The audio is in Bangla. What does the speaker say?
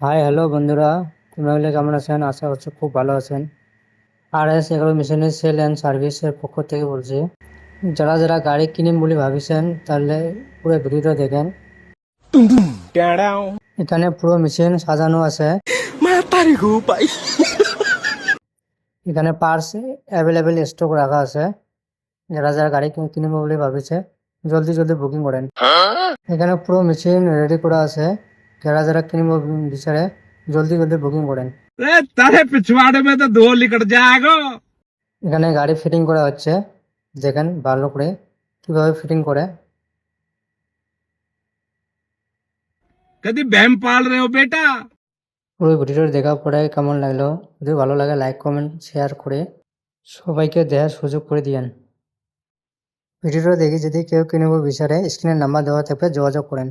হাই হ্যালো বন্ধুরা, তোমরা মিলে কেমন আছেন? আশা করছি খুব ভালো আছেন। RS11 মেশিনের সেল অ্যান্ড সার্ভিসের পক্ষ থেকে বলছি, যারা যারা গাড়ি কিনেন বলে ভাবিছেন তাহলে পুরো ভিডিওটা দেখেন। এখানে পুরো মেশিন সাজানো আছে। এখানে পার্টস অ্যাভেলেবেল স্টক রাখা আছে। যারা যারা গাড়ি কিনবে বলে ভাবিছে জলদি জলদি বুকিং করেন। এখানে পুরো মেশিন রেডি করা আছে। যারা যারা কিনবে বিচারে জলদি জলদি বুকিং করেন। तारे पिछवाड़े में तो धो निकट जाएगा। এখানে গাড়ি ফিটিং করা হচ্ছে, দেখেন ভালো করে কিভাবে ফিটিং করে। कभी बहम पाल रहे हो बेटा? পুরো ভিডিওটা দেখার পরে কেমন লাগলো, যদি ভালো লাগে লাইক কমেন্ট শেয়ার করে সবাইকে দেখার সুযোগ করে দিয়েন। ভিডিওটা দেখে যদি কেউ কিনবো বিচারে স্ক্রিনের নাম্বার দেওয়া থাকবে, যোগাযোগ করেন।